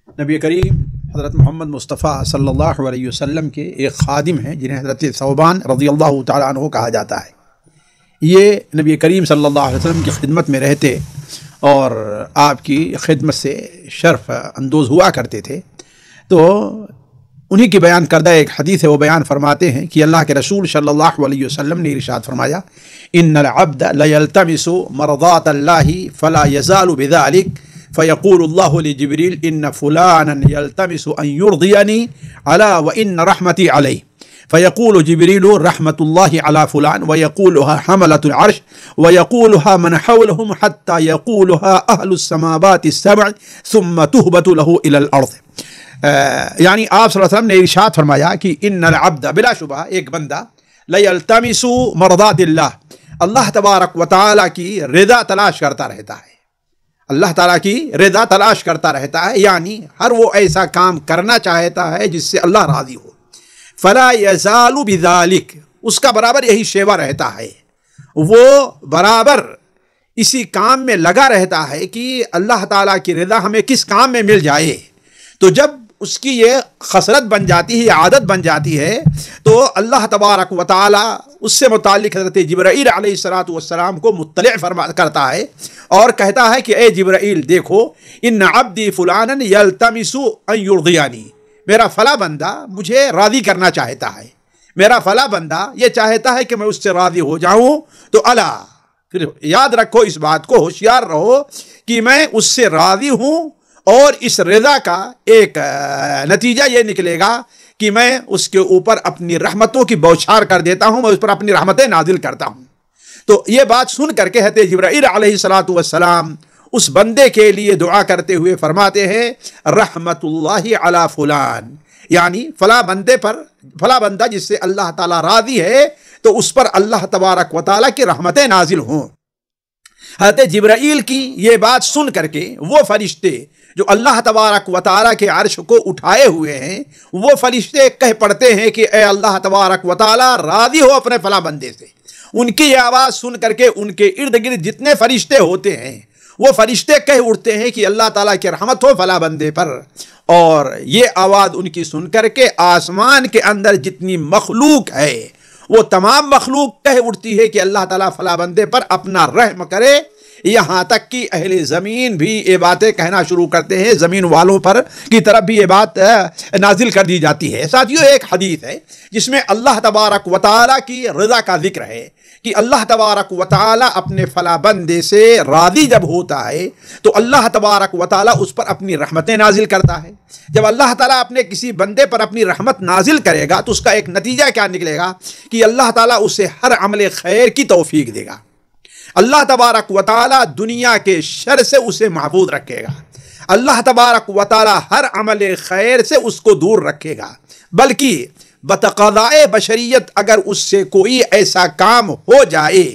نبی کریم حضرت محمد مصطفیٰ صلی اللہ علیہ وسلم کے ایک خادم ہیں جنہیں حضرت ثوبان رضی اللہ تعالیٰ عنہ کہا جاتا ہے۔ یہ نبی کریم صلی اللہ علیہ وسلم کی خدمت میں رہتے اور آپ کی خدمت سے شرف اندوز ہوا کرتے تھے، تو انہی کی بیان کردہ ایک حدیث ہے، وہ بیان فرماتے ہیں کہ اللہ کے رسول صلی اللہ علیہ وسلم نے ارشاد فرمایا، ان العبد لیلتمس مرضات اللہ فلا یزال بذلک فیقول اللہ لجبریل ان فلانا یلتمس ان یرضینی علی وان رحمتی علیہ فیقول جبریل رحمت اللہ علی فلان ویقولها حملة العرش ویقولها من حولهم حتى یقولها اہل السماوات السبع ثم تهبط له الى الارض۔ یعنی آپ صلی اللہ علیہ وسلم نے ارشاد فرمایا کہ ان العبد، بلا شبہ ایک بندہ، لیلتمس مرضات اللہ، اللہ تبارک و تعالیٰ کی رضا تلاش کرتا رہتا ہے، اللہ تعالیٰ کی رضا تلاش کرتا رہتا ہے، یعنی ہر وہ ایسا کام کرنا چاہتا ہے جس سے اللہ راضی ہو۔ فلا یزال بذالک، اس کا برابر یہی شیوا رہتا ہے، وہ برابر اسی کام میں لگا رہتا ہے کہ اللہ تعالیٰ کی رضا ہمیں کس کام میں مل جائے۔ تو جب اس کی یہ خصلت بن جاتی ہے، یہ عادت بن جاتی ہے، تو اللہ تبارک و تعالی اس سے متعلق حضرت جبرائیل علیہ السلام کو مطلع کرتا ہے اور کہتا ہے کہ اے جبرائیل دیکھو، ان عبدی فلانا یلتمس ان یرضینی، میرا فلاں بندہ مجھے راضی کرنا چاہتا ہے، میرا فلاں بندہ یہ چاہتا ہے کہ میں اس سے راضی ہو جاؤں، تو الا، پھر یاد رکھو اس بات کو، ہوشیار رہو کہ میں اس سے راضی ہوں، اور اس رضا کا ایک نتیجہ یہ نکلے گا کہ میں اس کے اوپر اپنی رحمتوں کی بوچھار کر دیتا ہوں، میں اس پر اپنی رحمتیں نازل کرتا ہوں۔ تو یہ بات سن کر کے حضرت جبرائیل علیہ السلام اس بندے کے لیے دعا کرتے ہوئے فرماتے ہیں رحمت اللہ علی فلان، یعنی فلاں بندے پر، فلاں بندہ جس سے اللہ تعالیٰ راضی ہے تو اس پر اللہ تبارک و تعالیٰ کی رحمتیں نازل ہوں۔ حضرت جبرائیل کی یہ بات سن کر کے وہ فرشتے جو اللہ تبارک و تعالیٰ کے عرش کو اٹھائے ہوئے ہیں، وہ فرشتے کہہ پڑتے ہیں کہ اے اللہ تبارک و تعالیٰ راضی ہو اپنے فلاں بندے سے۔ ان کی یہ آواز سن کر کے ان کے ارد گرد جتنے فرشتے ہوتے ہیں وہ فرشتے کہہ اٹھتے ہیں کہ اللہ تعالیٰ کی رحمت ہو فلاں بندے پر، اور یہ آواز ان کی سن کر کے آسمان کے اندر جتنی مخلوق ہے وہ تمام مخلوق کہہ اٹھتی ہے کہ اللہ تعالیٰ فلاں بندے پر اپنا رحم کرے، یہاں تک کہ اہل زمین بھی یہ باتیں کہنا شروع کرتے ہیں، زمین والوں پر کی طرف بھی یہ بات نازل کر دی جاتی ہے۔ ساتھیو، ایک حدیث ہے جس میں اللہ تبارک و تعالیٰ کی رضا کا ذکر ہے کہ اللہ تبارک و تعالیٰ اپنے فلاں بندے سے راضی جب ہوتا ہے تو اللہ تبارک و تعالیٰ اس پر اپنی رحمتیں نازل کرتا ہے۔ جب اللہ تعالیٰ اپنے کسی بندے پر اپنی رحمت نازل کرے گا تو اس کا ایک نتیجہ کیا نکلے گا کہ اللہ تعالیٰ اسے ہر عمل خیر کی توفیق دے گا، اللہ تبارک و تعالیٰ دنیا کے شر سے اسے محفوظ رکھے گا، اللہ تبارک و تعالیٰ ہر عمل خیر سے اس کو دور رکھے گا، بلکہ بتقاضائے بشریت اگر اس سے کوئی ایسا کام ہو جائے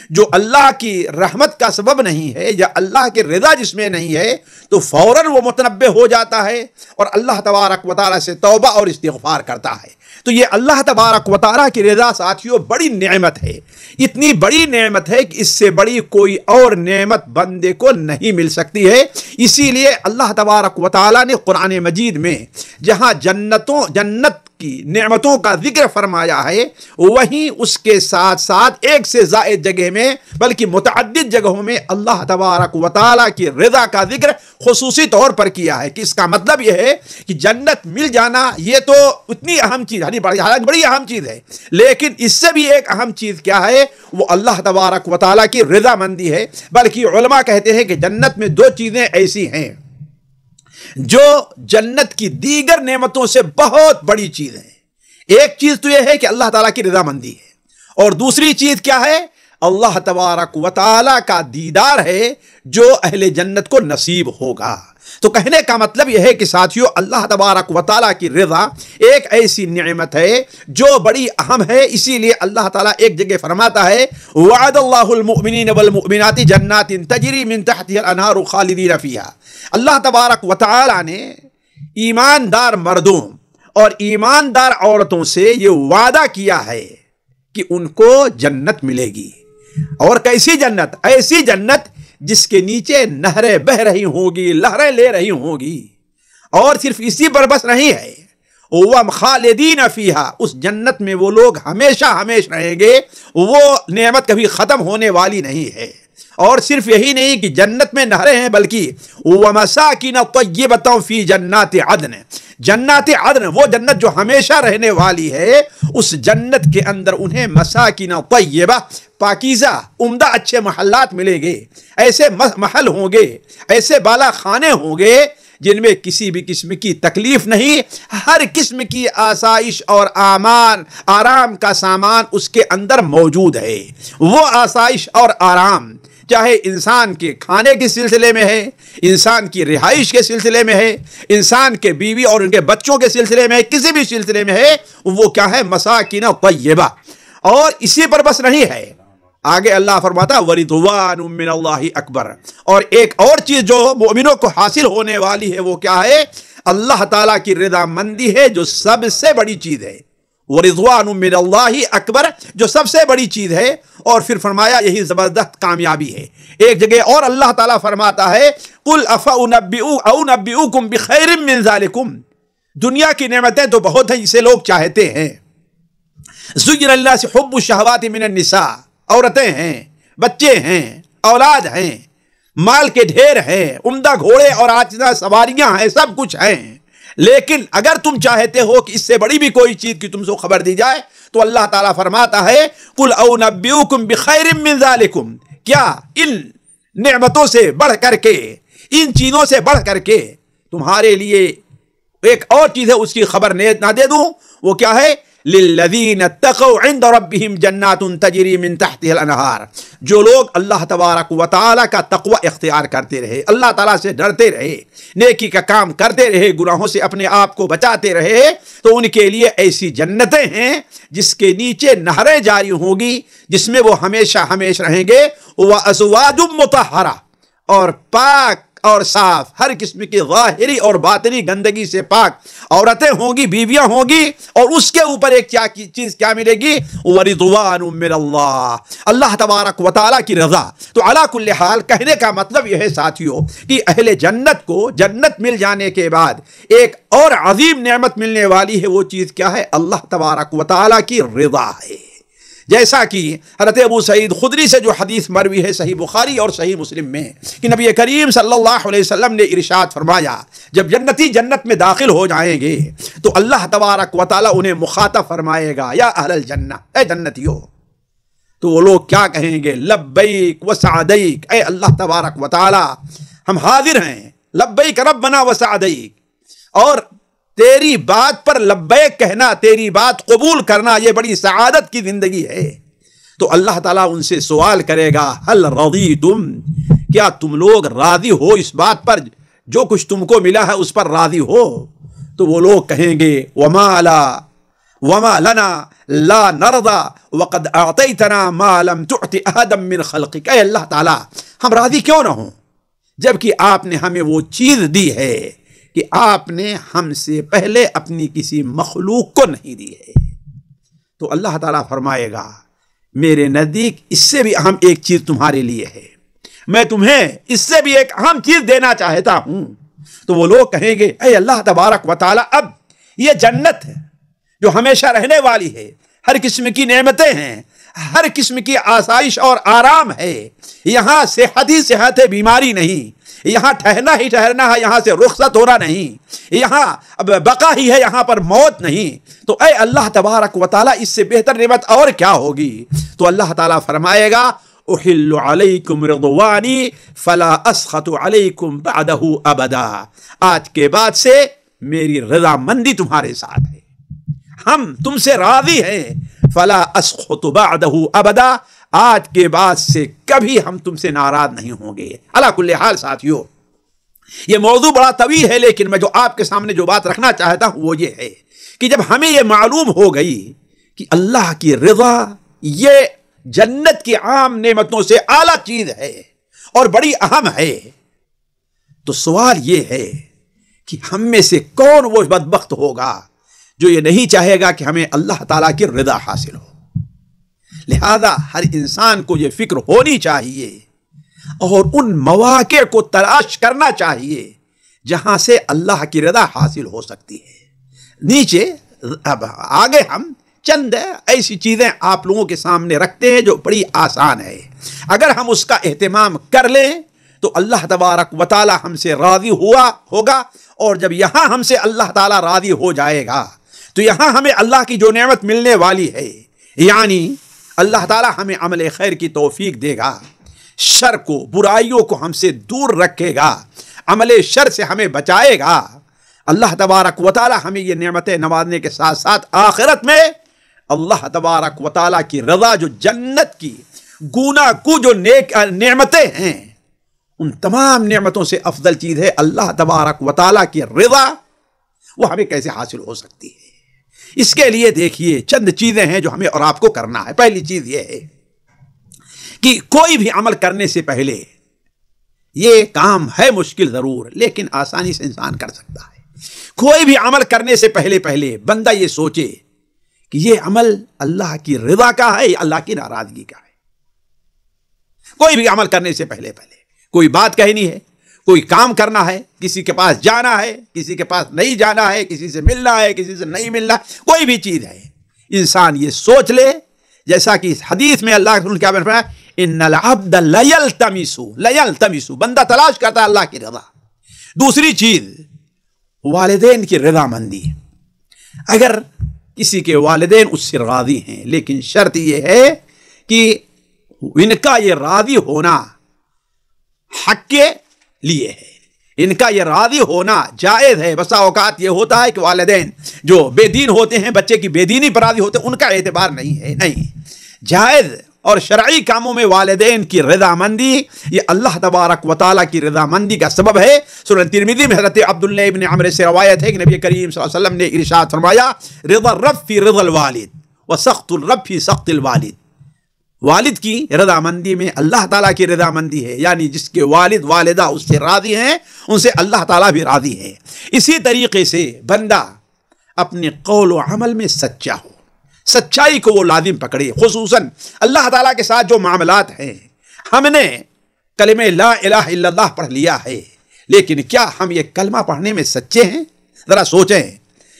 جو اللہ کی رحمت کا سبب نہیں ہے یا اللہ کی رضا جس میں نہیں ہے تو فوراً وہ متنبہ ہو جاتا ہے اور اللہ تبارک و تعالیٰ سے توبہ اور استغفار کرتا ہے۔ تو یہ اللہ تبارک و تعالیٰ کی رضا ساتھیوں بڑی نعمت ہے، اتنی بڑی نعمت ہے کہ اس سے بڑی کوئی اور نعمت بندے کو نہیں مل سکتی ہے۔ اسی لیے اللہ تبارک و تعالیٰ نے قرآن مجید میں جہاں جنت کی نعمتوں کا ذکر فرمایا ہے، وہیں اس کے ساتھ ساتھ ایک سے زائد جگہ میں بلکہ متعدد جگہوں میں اللہ تبارک و تعالیٰ کی رضا کا ذکر خصوصی طور پر کیا ہے کہ اس کا مطلب یہ ہے کہ جنت مل جانا یہ تو اتنی اہم چیز ہے، بڑی اہم چیز ہے، لیکن اس سے بھی ایک اہم چیز کیا ہے، وہ اللہ تبارک و تعالیٰ کی رضا مندی ہے۔ بلکہ علماء کہتے ہیں کہ جنت میں دو چیزیں ایسی ہیں جو جنت کی دیگر نعمتوں سے بہت بڑی چیز ہے۔ ایک چیز تو یہ ہے کہ اللہ تعالیٰ کی رضا مندی ہے، اور دوسری چیز کیا ہے، اللہ تبارک و تعالیٰ کا دیدار ہے جو اہل جنت کو نصیب ہوگا۔ تو کہنے کا مطلب یہ ہے کہ ساتھیو، اللہ تبارک و تعالیٰ کی رضا ایک ایسی نعمت ہے جو بڑی اہم ہے۔ اسی لیے اللہ تعالیٰ ایک جگہ فرماتا ہے وعد اللہ المؤمنین والمؤمنات جنات تجری من تحتها الانہار خالدین فیہا۔ اللہ تبارک و تعالیٰ نے ایماندار مردوں اور ایماندار عورتوں سے یہ وعدہ کیا ہے کہ ان کو جنت ملے گی، اور کیسی جنت؟ ایسی جنت جس کے نیچے نہریں بہ رہی ہوں گی، لہریں لے رہی ہوں گی، اور صرف اسی پر بس نہیں ہے، وَهُمْ خَالِدِينَ فِيهَا، اس جنت میں وہ لوگ ہمیشہ ہمیشہ رہیں گے، وہ نعمت کبھی ختم ہونے والی نہیں ہے۔ اور صرف یہی نہیں کہ جنت میں نہریں ہیں، بلکہ وَمَسَاكِنَ طَيِّبَةً فِي جَنَّاتِ عَدْنٍ، جنات عدن وہ جنت جو ہمیشہ رہنے والی ہے، اس جنت کے اندر انہیں مساکن طیبہ، پاکیزہ عمدہ اچھے محلات ملیں گے، ایسے محل ہوں گے، ایسے بالا خانے ہوں گے جن میں کسی بھی قسم کی تکلیف نہیں، ہر قسم کی آسائش اور آرام کا سامان اس کے اندر موجود ہے۔ وہ آسائش اور آرام چاہے انسان کے کھانے کے سلسلے میں ہے، انسان کی رہائش کے سلسلے میں ہے، انسان کے بیوی اور ان کے بچوں کے سلسلے میں ہے، کسی بھی سلسلے میں ہے، وہ کیا ہے؟ مساکن طیبہ۔ اور اسی پر بس نہیں ہے، آگے اللہ فرماتا وَرِضْوَانٌ مِّنَ اللَّهِ اکبر، اور ایک اور چیز جو مومنوں کو حاصل ہونے والی ہے وہ کیا ہے؟ اللہ تعالیٰ کی رضا مندی ہے، جو سب سے بڑی چیز ہے۔ وَرِضْوَانٌ مِّنَ اللَّهِ اکبر، جو سب سے بڑی چیز ہے، اور پھر فرمایا یہی زبردست کامیابی ہے۔ ایک جگہ اور اللہ تعالیٰ فرماتا ہے قُلْ أَفَأُنَبِّئُكُمْ بِخَيْرٍ مِّن ذَلِكُمْ، دنیا کی نعمتیں تو بہت ہیں جسے لوگ چاہتے ہیں، زُيِّنَ لِلنَّاسِ حُبُّ الشَّهَوَاتِ مِنَ النِّسَاءِ، عورتیں ہیں، بچے ہیں، اولاد ہیں، مال کے ڈھیر ہیں، عمدہ گھوڑے اور آجزہ سواریاں ہیں، سب کچھ ہیں، لیکن اگر تم چاہتے ہو کہ اس سے بڑی بھی کوئی چیز کی تم سے خبر دی جائے تو اللہ تعالیٰ فرماتا ہے قُلْ أَوْنَبِّئُكُمْ بِخَيْرٍ مِّن ذَلِكُمْ، کیا ان نعمتوں سے بڑھ کر کے، ان چیزوں سے بڑھ کر کے تمہارے لیے ایک اور چیز ہے، اس کی خبر نہ دے دوں؟ وہ کیا ہے؟ للذین اتقوا عند ربهم جنات تجری من تحتها الانہار، جو لوگ اللہ تبارک و تعالی کا تقوی اختیار کرتے رہے، اللہ تعالیٰ سے ڈرتے رہے، نیکی کا کام کرتے رہے، گناہوں سے اپنے آپ کو بچاتے رہے، تو ان کے لیے ایسی جنتیں ہیں جس کے نیچے نہریں جاری ہوں گی، جس میں وہ ہمیشہ ہمیشہ رہیں گے، وازواج مطہرہ، اور پاک اور صاف، ہر قسم کی ظاہری اور باطنی گندگی سے پاک عورتیں ہوں گی، بیویاں ہوں گی، اور اس کے اوپر ایک چیز کیا ملے گی؟ وَرِضْوَانٌ مِّنَ اللَّهِ، اللہ تبارک و تعالیٰ کی رضا۔ تو علی کل حال کہنے کا مطلب یہ ہے ساتھیوں کہ اہل جنت کو جنت مل جانے کے بعد ایک اور عظیم نعمت ملنے والی ہے، وہ چیز کیا ہے؟ اللہ تبارک و تعالیٰ کی رضا ہے۔ جیسا کہ حضرت ابو سعید خدری سے جو حدیث مروی ہے صحیح بخاری اور صحیح مسلم میں کہ نبی کریم صلی اللہ علیہ وسلم نے ارشاد فرمایا جب جنتی جنت میں داخل ہو جائیں گے تو اللہ تبارک و تعالیٰ انہیں مخاطب فرمائے گا، یا اہل الجنہ، اے جنتیو، تو وہ لوگ کیا کہیں گے؟ لبیک و سعدیک، اے اللہ تبارک و تعالیٰ ہم حاضر ہیں، لبیک ربنا و سعدیک، اور تیری بات پر لبیک کہنا، تیری بات قبول کرنا، یہ بڑی سعادت کی زندگی ہے۔ تو اللہ تعالیٰ ان سے سوال کرے گا ہل رضیتم، کیا تم لوگ راضی ہو اس بات پر، جو کچھ تم کو ملا ہے اس پر راضی ہو؟ تو وہ لوگ کہیں گے وما لنا لا نرضى وقد اعطيتنا ما لم تعط احدا من خلقك، اے اللہ تعالیٰ ہم راضی کیوں نہ ہوں جبکہ آپ نے ہمیں وہ چیز دی ہے کہ آپ نے ہم سے پہلے اپنی کسی مخلوق کو نہیں دی ہے۔ تو اللہ تعالیٰ فرمائے گا میرے نزدیک اس سے بھی اہم ایک چیز تمہارے لیے ہے، میں تمہیں اس سے بھی ایک اہم چیز دینا چاہتا ہوں۔ تو وہ لوگ کہیں گے اے اللہ تبارک و تعالیٰ، اب یہ جنت ہے جو ہمیشہ رہنے والی ہے، ہر قسم کی نعمتیں ہیں، ہر قسم کی آسائش اور آرام ہے، یہاں صحت ہی صحت ہے، بیماری نہیں، یہاں ٹھہرنا ہی ٹھہرنا ہے، یہاں سے رخصت ہونا نہیں، یہاں بقا ہی ہے، یہاں پر موت نہیں۔ تو اے اللہ تبارک و تعالیٰ اس سے بہتر نعمت اور کیا ہوگی؟ تو اللہ تعالیٰ فرمائے گا احل علیکم رضوانی فلا اسخط علیکم بعدہ ابدا، آج کے بعد سے میری رضا مندی تمہارے ساتھ ہے، ہم تم سے راضی ہیں، فلا اسخط بعدہ ابدا، آج کے بعد سے کبھی ہم تم سے ناراض نہیں ہوں گے۔ علی کل حال ساتھیو یہ موضوع بڑا طویل ہے، لیکن میں جو آپ کے سامنے جو بات رکھنا چاہتا ہوں وہ یہ ہے کہ جب ہمیں یہ معلوم ہو گئی کہ اللہ کی رضا یہ جنت کی عام نعمتوں سے اعلیٰ چیز ہے اور بڑی اہم ہے، تو سوال یہ ہے کہ ہم میں سے کون وہ بدبخت ہوگا جو یہ نہیں چاہے گا کہ ہمیں اللہ تعالیٰ کی رضا حاصل ہو۔ لہذا ہر انسان کو یہ فکر ہونی چاہیے اور ان مواقع کو تلاش کرنا چاہیے جہاں سے اللہ کی رضا حاصل ہو سکتی ہے۔ نیچے اب آگے ہم چند ایسی چیزیں آپ لوگوں کے سامنے رکھتے ہیں جو بڑی آسان ہے، اگر ہم اس کا اہتمام کر لیں تو اللہ تبارک و تعالی ہم سے راضی ہوگا، اور جب یہاں ہم سے اللہ تعالی راضی ہو جائے گا تو یہاں ہمیں اللہ کی جو نعمت ملنے والی ہے، یعنی اللہ تعالی ہمیں عمل خیر کی توفیق دے گا، شر کو، برائیوں کو ہم سے دور رکھے گا، عمل شر سے ہمیں بچائے گا۔ اللہ تبارک و تعالی ہمیں یہ نعمتیں نوازنے کے ساتھ ساتھ آخرت میں اللہ تبارک و تعالی کی رضا، جو جنت کی گونا کو جو نیک نعمتیں ہیں، ان تمام نعمتوں سے افضل چیز ہے اللہ تبارک و تعالی کی رضا، وہ ہمیں کیسے حاصل ہو سکتی ہے؟ اس کے لیے دیکھیے چند چیزیں ہیں جو ہمیں اور آپ کو کرنا ہے۔ پہلی چیز یہ ہے کہ کوئی بھی عمل کرنے سے پہلے، یہ کام ہے مشکل ضرور لیکن آسانی سے انسان کر سکتا ہے، کوئی بھی عمل کرنے سے پہلے بندہ یہ سوچے کہ یہ عمل اللہ کی رضا کا ہے یا اللہ کی ناراضگی کا ہے۔ کوئی بھی عمل کرنے سے پہلے کوئی بات کہنی ہے، کوئی کام کرنا ہے، کسی کے پاس جانا ہے، کسی کے پاس نہیں جانا ہے، کسی سے ملنا ہے، کسی سے نہیں ملنا، کوئی بھی چیز ہے، انسان یہ سوچ لے، جیسا کہ اس حدیث میں اللہ کے رسول کیا فرمایا، ان العبد لیلتمس، بندہ تلاش کرتا ہے اللہ کی رضا۔ دوسری چیز والدین کی رضا مندی، اگر کسی کے والدین اس سے راضی ہیں، لیکن شرط یہ ہے کہ ان کا یہ راضی ہونا حق کے لیے ہے، ان کا یہ راضی ہونا جائز ہے۔ بسا اوقات یہ ہوتا ہے کہ والدین جو بے دین ہوتے ہیں، بچے کی بے دینی پر راضی ہوتے ہیں، ان کا اعتبار نہیں ہے، نہیں، جائز اور شرعی کاموں میں والدین کی رضا مندی یہ اللہ تبارک و تعالیٰ کی رضا مندی کا سبب ہے۔ سنن ترمذی میں حضرت عبداللہ ابن عمرو سے روایت ہے کہ نبی کریم صلی اللہ علیہ وسلم نے ارشاد فرمایا، رضا الرب فی رضا الوالد وسخط الرب فی سخط الوالد، والد کی رضا مندی میں اللہ تعالیٰ کی رضا مندی ہے، یعنی جس کے والد والدہ اس سے راضی ہیں، ان سے اللہ تعالیٰ بھی راضی ہے۔ اسی طریقے سے بندہ اپنے قول و عمل میں سچا ہو، سچائی کو وہ لازم پکڑے، خصوصاً اللہ تعالیٰ کے ساتھ جو معاملات ہیں۔ ہم نے کلمہ لا الہ الا اللہ پڑھ لیا ہے، لیکن کیا ہم یہ کلمہ پڑھنے میں سچے ہیں؟ ذرا سوچیں،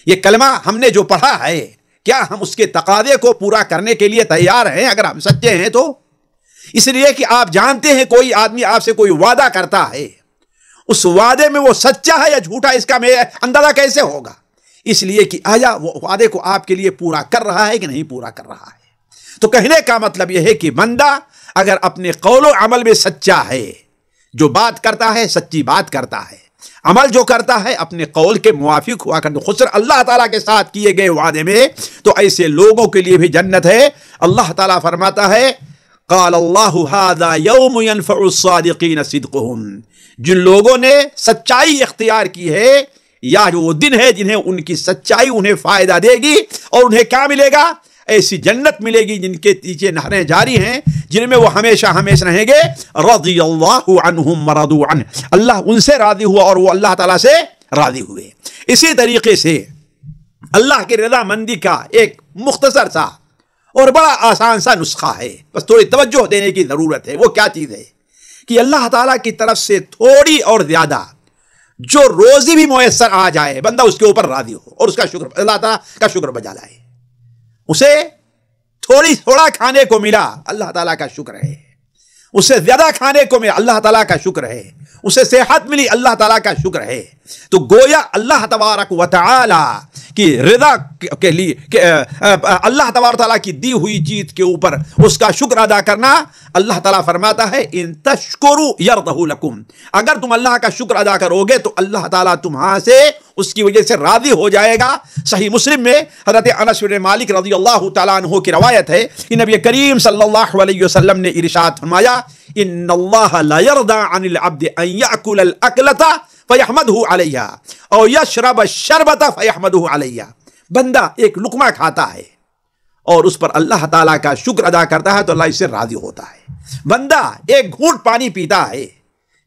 یہ کلمہ ہم نے جو پڑھا ہے کیا ہم اس کے تقاضے کو پورا کرنے کے لیے تیار ہیں؟ اگر ہم سچے ہیں تو، اس لیے کہ آپ جانتے ہیں کوئی آدمی آپ سے کوئی وعدہ کرتا ہے، اس وعدے میں وہ سچا ہے یا جھوٹا، اس کا اندازہ کیسے ہوگا؟ اس لیے کہ آیا وہ وعدے کو آپ کے لیے پورا کر رہا ہے کہ نہیں پورا کر رہا ہے۔ تو کہنے کا مطلب یہ ہے کہ بندہ اگر اپنے قول و عمل میں سچا ہے، جو بات کرتا ہے سچی بات کرتا ہے، عمل جو کرتا ہے اپنے قول کے موافق ہوا کرتا، خصوصاً اللہ تعالیٰ کے ساتھ کیے گئے وعدے میں، تو ایسے لوگوں کے لیے بھی جنت ہے۔ اللہ تعالیٰ فرماتا ہے، قال اللہ ھذا یوم ینفع الصادقین صدقہم، جن لوگوں نے سچائی اختیار کی ہے، یا جو وہ دن ہے جنہیں ان کی سچائی انہیں فائدہ دے گی، اور انہیں کیا ملے گا؟ ایسی جنت ملے گی جن کے نیچے نہریں جاری ہیں، جن میں وہ ہمیشہ ہمیشہ رہیں گے۔ رضی اللہ عنہم ورضوا عنہ، اللہ ان سے راضی ہوا اور وہ اللہ تعالیٰ سے راضی ہوئے۔ اسی طریقے سے اللہ کی رضا مندی کا ایک مختصر سا اور بڑا آسان سا نسخہ ہے، بس تھوڑی توجہ دینے کی ضرورت ہے۔ وہ کیا چیز ہے کہ اللہ تعالیٰ کی طرف سے تھوڑی اور زیادہ جو روزی بھی میسر آ جائے، بندہ اس کے اوپر راضی ہو اور اس کا شکر، اللہ تعالیٰ کا شکر بجا لائے۔ اسے تھوڑا کھانے کو ملا، اللہ تعالیٰ کا شکر ہے۔ اسے زیادہ کھانے کو ملا، اللہ تعالیٰ کا شکر ہے۔ اسے صحت ملی، اللہ تعالیٰ کا شکر ہے۔ تو گویا اللہ تبارک و تعالی کی رضا کے لیے اللہ تبارک و تعالیٰ کی دی ہوئی چیز کے اوپر اس کا شکر ادا کرنا، اللہ تعالیٰ فرماتا ہے ان تشکروا یرضہ لکم، اگر تم اللہ کا شکر ادا کرو گے تو اللہ تعالیٰ تمہاں سے اس کی وجہ سے راضی ہو جائے گا۔ صحیح مسلم میں حضرت انس بن مالک رضی اللہ تعالیٰ عنہ کی روایت ہے کہ نبی کریم صلی اللہ علیہ وسلم نے ارشاد فرمایا، ان اللہ لا یرضى عن العبد ان یأکل الاکلۃ فیحمدہ علیہ او یشرب الشربۃ فیحمدہ علیہ، بندہ ایک لقمہ کھاتا ہے اور اس پر اللہ تعالیٰ کا شکر ادا کرتا ہے تو اللہ اس سے راضی ہوتا ہے۔ بندہ ایک گھونٹ پانی پیتا ہے،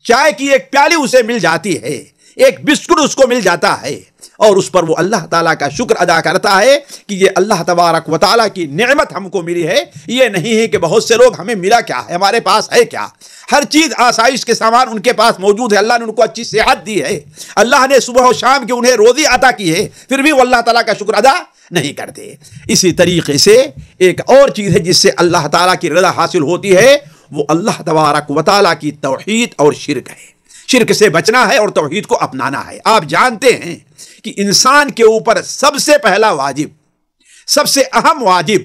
چائے کی ایک پیالی اسے مل جاتی ہے، ایک بسکٹ اس کو مل جاتا ہے اور اس پر وہ اللہ تعالیٰ کا شکر ادا کرتا ہے کہ یہ اللہ تبارک و تعالیٰ کی نعمت ہم کو ملی ہے، یہ نہیں ہے کہ بہت سے لوگ ہمیں ملا کیا ہے، ہمارے پاس ہے کیا، ہر چیز آسائش کے سامان ان کے پاس موجود ہے، اللہ نے ان کو اچھی صحت دی ہے، اللہ نے صبح و شام کی انہیں روزی عطا کی ہے، پھر بھی وہ اللہ تعالیٰ کا شکر ادا نہیں کرتے۔ اسی طریقے سے ایک اور چیز ہے جس سے اللہ تعالیٰ کی رضا حاصل ہوتی ہے، وہ اللہ تبارک و تعالیٰ کی توحید اور شرک ہے۔ شرک سے بچنا ہے اور توحید کو اپنانا ہے۔ آپ جانتے ہیں کہ انسان کے اوپر سب سے پہلا واجب، سب سے اہم واجب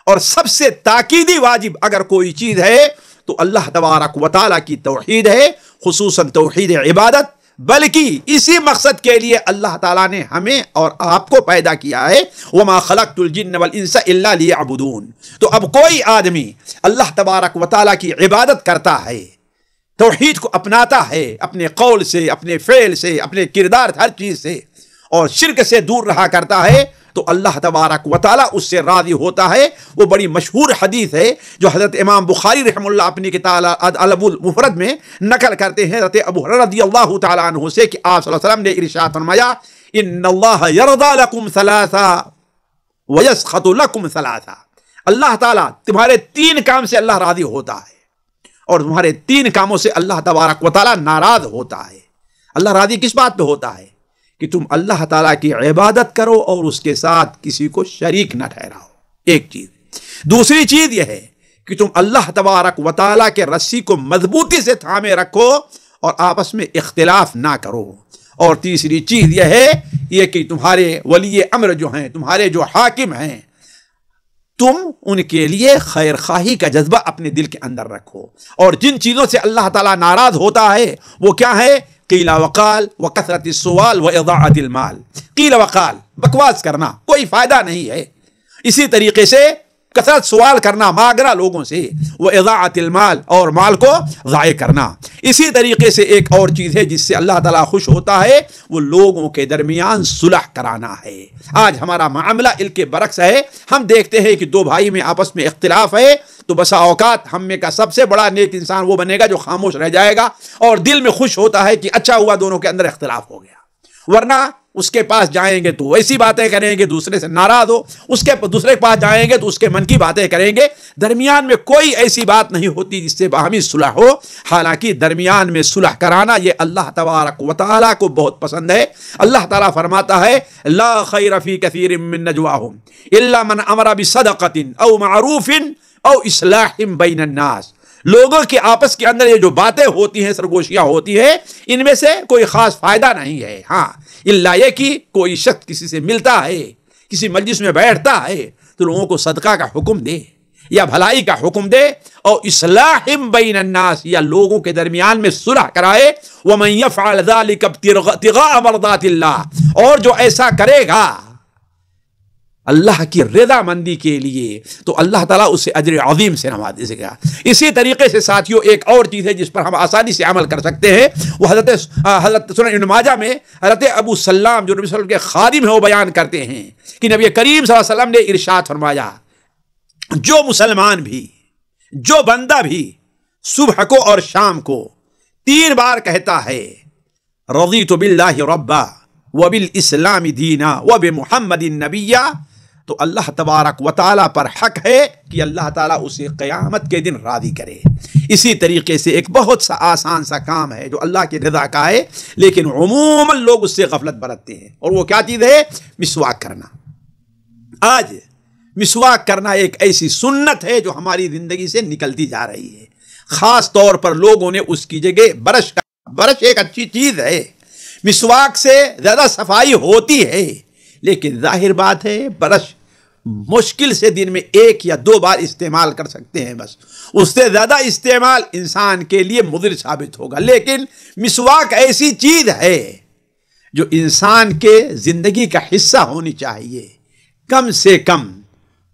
اور سب سے تاکیدی واجب اگر کوئی چیز ہے تو اللہ تبارک و تعالیٰ کی توحید ہے، خصوصاً توحید عبادت، بلکہ اسی مقصد کے لیے اللہ تعالیٰ نے ہمیں اور آپ کو پیدا کیا ہے، وَمَا خَلَقْتُ الْجِنَّ وَالْإِنسَ إِلَّا لِيَعْبُدُونَ۔ تو اب کوئی آدمی اللہ تبارک و تعالیٰ کی عبادت کرتا ہے، توحید کو اپناتا ہے اپنے قول سے، اپنے فعل سے، اپنے کردار، ہر چیز سے، اور شرک سے دور رہا کرتا ہے، تو اللہ تبارک و تعالیٰ اس سے راضی ہوتا ہے۔ وہ بڑی مشہور حدیث ہے جو حضرت امام بخاری رحم اللہ اپنی کتاب الادب المفرد میں نقل کرتے ہیں حضرت ابو ہریرہ رضی اللہ تعالیٰ عنہ سے کہ آپ صلی اللہ علیہ وسلم نے ارشاد فرمایا، ان اللہ یرضی لکم ثلاثا ویسخط لکم ثلاثا۔ اللہ تعالیٰ تمہارے 3 کام سے اللہ راضی ہوتا ہے اور تمہارے 3 کاموں سے اللہ تبارک و تعالیٰ ناراض ہوتا ہے۔ اللہ راضی کس بات پہ ہوتا ہے؟ کہ تم اللہ تعالیٰ کی عبادت کرو اور اس کے ساتھ کسی کو شریک نہ ٹھہراؤ، ایک چیز۔ دوسری چیز یہ ہے کہ تم اللہ تبارک و تعالیٰ کے رسی کو مضبوطی سے تھامے رکھو اور آپس میں اختلاف نہ کرو۔ اور تیسری چیز یہ ہے یہ کہ تمہارے ولی امر جو ہیں، تمہارے جو حاکم ہیں، تم ان کے لیے خیر خواہی کا جذبہ اپنے دل کے اندر رکھو۔ اور جن چیزوں سے اللہ تعالیٰ ناراض ہوتا ہے وہ کیا ہے؟ قیل وقال وکثرت السؤال واضاعت المال۔ قیل وقال، بکواس کرنا، کوئی فائدہ نہیں ہے۔ اسی طریقے سے کثرت سوال کرنا، مانگنا لوگوں سے، واضاعت المال، اور مال کو ضائع کرنا۔ اسی طریقے سے ایک اور چیز ہے جس سے اللہ تعالیٰ خوش ہوتا ہے، وہ لوگوں کے درمیان صلح کرانا ہے۔ آج ہمارا معاملہ ان کے برعکس ہے۔ ہم دیکھتے ہیں کہ 2 بھائی میں آپس میں اختلاف ہے تو بسا اوقات ہم میں کا سب سے بڑا نیک انسان وہ بنے گا جو خاموش رہ جائے گا اور دل میں خوش ہوتا ہے کہ اچھا ہوا دونوں کے اندر اختلاف ہو گیا، ورنہ اس کے پاس جائیں گے تو ویسی باتیں کریں گے، دوسرے سے ناراض ہو، دوسرے کے پاس جائیں گے تو اس کے من کی باتیں کریں گے، درمیان میں کوئی ایسی بات نہیں ہوتی جس سے باہمی صلح ہو۔ حالانکہ درمیان میں صلح کرانا یہ اللہ تبارک و تعالیٰ کو بہت پسند ہے۔ اللہ تعالیٰ فرماتا ہے، لا خیر فی کثیر من نجواہم الا من امر بصدقۃ او معروف او اصلاح بین الناس۔ لوگوں کے آپس کے اندر یہ جو باتیں ہوتی ہیں، سرگوشیاں ہوتی ہیں، ان میں سے کوئی خاص فائدہ نہیں ہے، ہاں الا یہ کہ کوئی شخص کسی سے ملتا ہے، کسی مجلس میں بیٹھتا ہے تو لوگوں کو صدقہ کا حکم دے یا بھلائی کا حکم دے، اور اصلاح بین الناس، یا لوگوں کے درمیان میں صلح کرائے۔ ومن یفعل ذلک ابتغاء مرضات اللہ، اور جو ایسا کرے گا اللہ کی رضا مندی کے لیے تو اللہ تعالیٰ اسے اجر عظیم سے نوازے گا۔ اسی طریقے سے ساتھیوں ایک اور چیز ہے جس پر ہم آسانی سے عمل کر سکتے ہیں، وہ حضرت سنن ابن ماجہ میں حضرت ابو سلام جو نبی صلی اللہ علیہ وسلم کے خادم ہیں وہ بیان کرتے ہیں کہ نبی کریم صلی اللہ علیہ وسلم نے ارشاد فرمایا، جو مسلمان بھی، جو بندہ بھی صبح کو اور شام کو 3 بار کہتا ہے رضیت باللہ ربا وبالاسلام دینا وبمحمد نبیا، تو اللہ تبارک و تعالیٰ پر حق ہے کہ اللہ تعالیٰ اسے قیامت کے دن راضی کرے۔ اسی طریقے سے ایک بہت سا آسان سا کام ہے جو اللہ کی رضا کا ہے، لیکن عموماً لوگ اس سے غفلت برتتے ہیں، اور وہ کیا چیز ہے؟ مسواک کرنا۔ آج مسواک کرنا ایک ایسی سنت ہے جو ہماری زندگی سے نکلتی جا رہی ہے۔ خاص طور پر لوگوں نے اس کی جگہ برش ایک اچھی چیز ہے، مسواک سے زیادہ صفائی ہوتی ہے، لیکن ظاہر بات ہے برش مشکل سے دن میں 1 یا 2 بار استعمال کر سکتے ہیں، بس اس سے زیادہ استعمال انسان کے لیے مضر ثابت ہوگا۔ لیکن مسواک ایسی چیز ہے جو انسان کے زندگی کا حصہ ہونی چاہیے۔ کم سے کم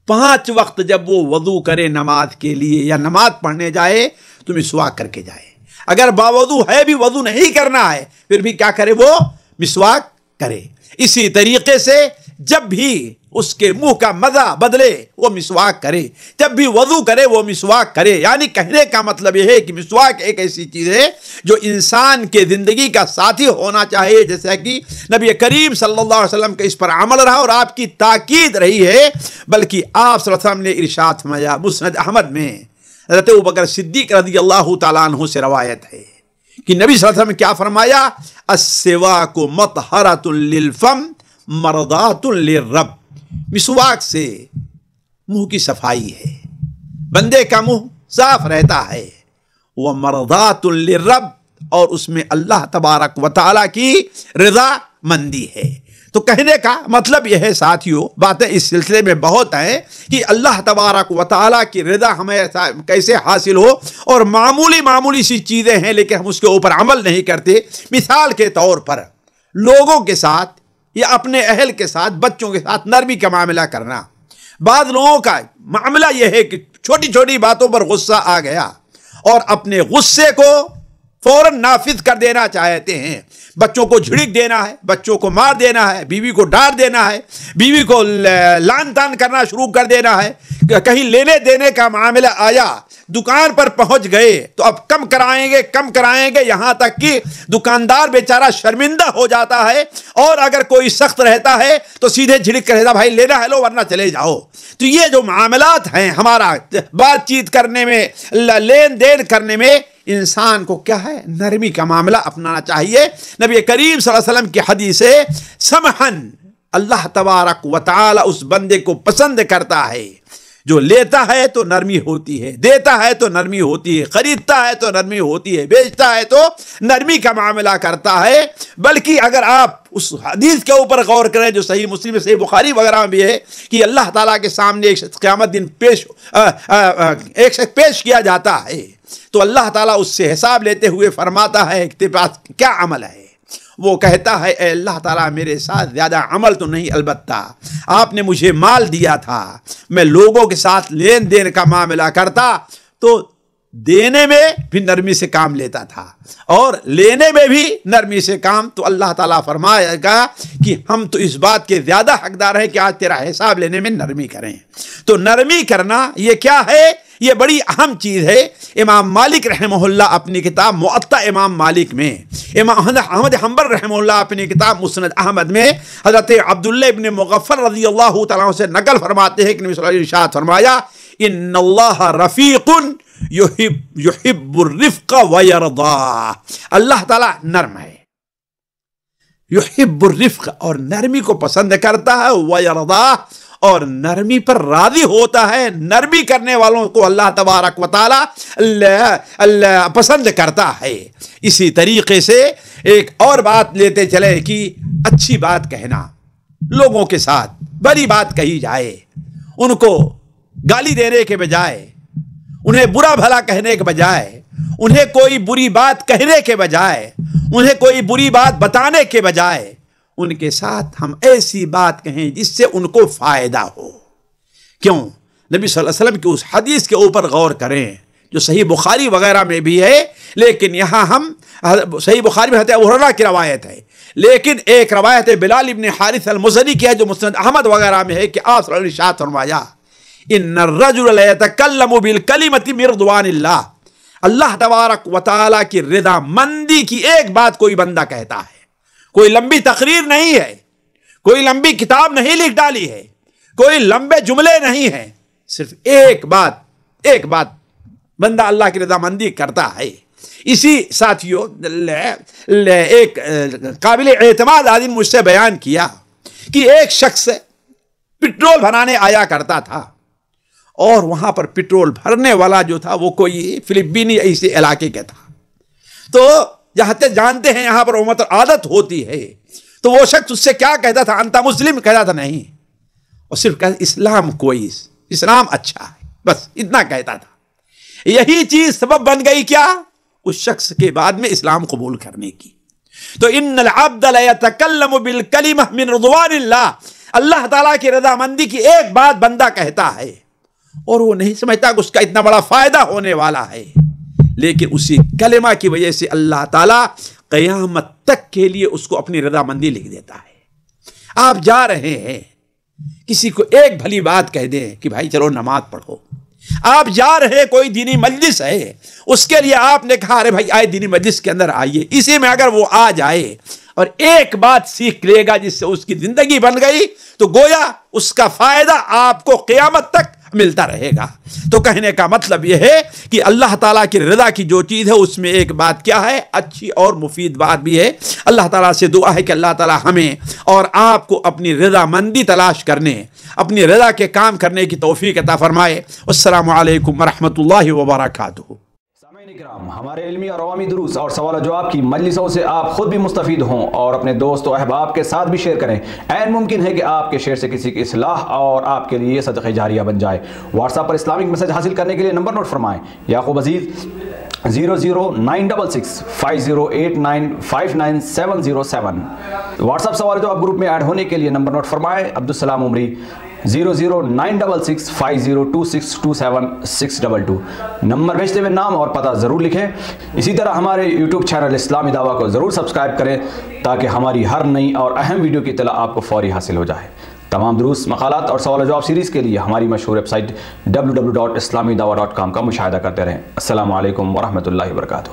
5 وقت جب وہ وضو کرے نماز کے لیے یا نماز پڑھنے جائے تو مسواک کر کے جائے۔ اگر باوضو ہے بھی وضو نہیں کرنا ہے پھر بھی کیا کرے؟ وہ مسواک کرے۔ اسی طریقے سے جب بھی اس کے منہ کا مزہ بدلے وہ مسواک کرے، جب بھی وضو کرے وہ مسواک کرے۔ یعنی کہنے کا مطلب یہ ہے کہ مسواک ایک ایسی چیز ہے جو انسان کے زندگی کا ساتھی ہونا چاہیے، جیسا کہ نبی کریم صلی اللہ علیہ وسلم کا اس پر عمل رہا اور آپ کی تاکید رہی ہے۔ بلکہ آپ صلی اللہ علیہ وسلم نے ارشاد فرمایا، مسند احمد میں حضرت ابوبکر صدیق رضی اللہ تعالیٰ عنہ سے روایت ہے کہ نبی صلی اللہ علیہ وسلم نے کیا فرمایا، السواک مطہرۃ للفم مرضات للرب۔ مسواک سے منہ کی صفائی ہے، بندے کا منہ صاف رہتا ہے، وہ مرضات للرب، اور اس میں اللہ تبارک و تعالیٰ کی رضا مندی ہے۔ تو کہنے کا مطلب یہ ہے ساتھیوں، باتیں اس سلسلے میں بہت ہیں کہ اللہ تبارک و تعالیٰ کی رضا ہمیں کیسے حاصل ہو، اور معمولی سی چیزیں ہیں لیکن ہم اس کے اوپر عمل نہیں کرتے۔ مثال کے طور پر لوگوں کے ساتھ یا اپنے اہل کے ساتھ، بچوں کے ساتھ نرمی کا معاملہ کرنا۔ بعض لوگوں کا معاملہ یہ ہے کہ چھوٹی چھوٹی باتوں پر غصہ آ گیا اور اپنے غصے کو فوراً نافذ کر دینا چاہتے ہیں، بچوں کو جھڑک دینا ہے، بچوں کو مار دینا ہے، بیوی کو ڈانٹ دینا ہے، بیوی کو لان تان کرنا شروع کر دینا ہے۔ کہیں لینے دینے کا معاملہ آیا، دکان پر پہنچ گئے تو اب کم کرائیں گے، یہاں تک کہ دکاندار بیچارہ شرمندہ ہو جاتا ہے، اور اگر کوئی سخت رہتا ہے تو سیدھے جھڑک کر کہتا بھائی لینا ہے لو ورنہ چلے جاؤ۔ تو یہ جو معاملات ہیں ہمارا بات چیت کرنے میں، لین دین کرنے میں، انسان کو کیا ہے، نرمی کا معاملہ اپنانا چاہیے۔ نبی کریم صلی اللہ علیہ وسلم کی حدیث ہے، سمحن، اللہ تبارک و تعالی اس بندے کو پسند کرتا ہے جو لیتا ہے تو نرمی ہوتی ہے، دیتا ہے تو نرمی ہوتی ہے، خریدتا ہے تو نرمی ہوتی ہے، بیچتا ہے تو نرمی کا معاملہ کرتا ہے۔ بلکہ اگر آپ اس حدیث کے اوپر غور کریں جو صحیح مسلم، صحیح بخاری وغیرہ میں بھی ہے کہ اللہ تعالیٰ کے سامنے ایک شخص قیامت دن ایک شخص پیش کیا جاتا ہے، تو اللہ تعالیٰ اس سے حساب لیتے ہوئے فرماتا ہے کہ تیرے پاس کیا عمل ہے؟ وہ کہتا ہے اے اللہ تعالیٰ میرے ساتھ زیادہ عمل تو نہیں، البتہ آپ نے مجھے مال دیا تھا، میں لوگوں کے ساتھ لین دین کا معاملہ کرتا تو دینے میں بھی نرمی سے کام لیتا تھا اور لینے میں بھی نرمی سے کام۔ تو اللہ تعالیٰ فرمائے گا کہ ہم تو اس بات کے زیادہ حقدار ہیں کہ آج تیرا حساب لینے میں نرمی کریں۔ تو نرمی کرنا یہ کیا ہے؟ یہ بڑی اہم چیز ہے۔ امام مالک رحمہ اللہ اپنی کتاب موطا امام مالک میں، امام احمد حنبل رحمہ اللہ اپنی کتاب مسند احمد میں حضرت عبداللہ ابن مغفر رضی اللہ تعالیٰ عنہ سے نقل فرماتے ہیں کہ نبی صلی اللہ علیہ وسلم نے ارشاد فرمایا، ان اللہ رفیق یحب الرفق ویرضا۔ اللہ تعالیٰ نرم ہے، یحب الرفق، اور نرمی کو پسند کرتا ہے، ویرضا، اور نرمی پر راضی ہوتا ہے۔ نرمی کرنے والوں کو اللہ تبارک و تعالی پسند کرتا ہے۔ اسی طریقے سے ایک اور بات لیتے چلے کہ اچھی بات کہنا، لوگوں کے ساتھ بڑی بات کہی جائے، ان کو گالی دینے کے بجائے، انہیں برا بھلا کہنے کے بجائے، انہیں کوئی بری بات کہنے کے بجائے، انہیں کوئی بری بات بتانے کے بجائے، ان کے ساتھ ہم ایسی بات کہیں جس سے ان کو فائدہ ہو۔ کیوں؟ نبی صلی اللہ علیہ وسلم کی اس حدیث کے اوپر غور کریں جو صحیح بخاری وغیرہ میں بھی ہے، لیکن یہاں ہم صحیح بخاری میں حضرت ابو ہریرہ کی روایت ہے، لیکن ایک روایت بلال ابن حارث المزنی کی ہے جو مسند احمد وغیرہ میں ہے کہ آپ صلی اللہ علیہ وسلم نے ارشاد فرمایا، ان الرجل لیتکلم بالکلمۃ من رضوان اللہ، اللہ تبارک و تعالیٰ کی رضا مندی کی ایک بات کوئی بندہ کہتا ہے، کوئی لمبی تقریر نہیں ہے، کوئی لمبی کتاب نہیں لکھ ڈالی ہے، کوئی لمبے جملے نہیں ہیں، صرف ایک بات بندہ اللہ کی رضا مندی کرتا ہے۔ اسی ساتھیوں ایک قابل اعتماد آدمی مجھ سے بیان کیا کہ ایک شخص پٹرول بھرانے آیا کرتا تھا، اور وہاں پر پٹرول بھرنے والا جو تھا وہ کوئی فلپینی ایسے علاقے کا تھا۔ تو جہاں تک جانتے ہیں یہاں پر امت عادت ہوتی ہے، تو وہ شخص اس سے کیا کہتا تھا؟ انت مسلم کہتا تھا نہیں، اور صرف کہتا اسلام کوئی، اسلام اچھا ہے، بس اتنا کہتا تھا۔ یہی چیز سبب بن گئی کیا؟ اس شخص کے بعد میں اسلام قبول کرنے کی۔ تو ان العبد لیتکلم بالکلمہ من رضوان اللہ، اللہ تعالیٰ کی رضا مندی کی ایک بات بندہ کہتا ہے اور وہ نہیں سمجھتا کہ اس کا اتنا بڑا فائدہ ہونے والا ہے، لیکن اسی کلمہ کی وجہ سے اللہ تعالیٰ قیامت تک کے لیے اس کو اپنی رضا مندی لکھ دیتا ہے۔ آپ جا رہے ہیں کسی کو ایک بھلی بات کہہ دیں کہ بھائی چلو نماز پڑھو. آپ جا رہے کوئی دینی مجلس ہے, اس کے لیے آپ نے کہا ارے بھائی آئے دینی مجلس کے اندر آئیے, اسی میں اگر وہ آ جائے اور ایک بات سیکھ لے گا جس سے اس کی زندگی بن گئی, تو گویا اس کا فائدہ آپ کو قیامت تک ملتا رہے گا. تو کہنے کا مطلب یہ ہے کہ اللہ تعالیٰ کی رضا کی جو چیز ہے اس میں ایک بات کیا ہے, اچھی اور مفید بات بھی ہے. اللہ تعالیٰ سے دعا ہے کہ اللہ تعالیٰ ہمیں اور آپ کو اپنی رضا مندی تلاش کرنے, اپنی رضا کے کام کرنے کی توفیق عطا فرمائے. السلام علیکم ورحمۃ اللہ وبرکاتہ. کرام, ہمارے علمی اور عوامی دروس اور سوال و جواب کی مجلسوں سے آپ خود بھی مستفید ہوں اور اپنے دوست و احباب کے ساتھ بھی شیئر کریں. عین ممکن ہے کہ آپ کے شیئر سے کسی کی اصلاح اور آپ کے لیے صدقہ جاریہ بن جائے. واٹس ایپ پر اسلامک میسج حاصل کرنے کے لیے نمبر نوٹ فرمائیں. یعقوب عزیز 00966 508959 واٹس ایپ سوال جواب گروپ میں ایڈ ہونے کے لیے نمبر نوٹ فرمائیں. عبدالسلام عمری 00966 502627 نمبر بھیجتے ہوئے نام اور پتہ ضرور لکھیں. اسی طرح ہمارے یوٹیوب چینل اسلامی دعویٰ کو ضرور سبسکرائب کریں تاکہ ہماری ہر نئی اور اہم ویڈیو کی اطلاع آپ کو فوری حاصل ہو جائے. تمام دروس, مقالات اور سوال و جواب سیریز کے لیے ہماری مشہور ویب سائٹ www.islamidawah.com کا مشاہدہ کرتے رہیں. السلام علیکم ورحمۃ اللہ وبرکاتہ.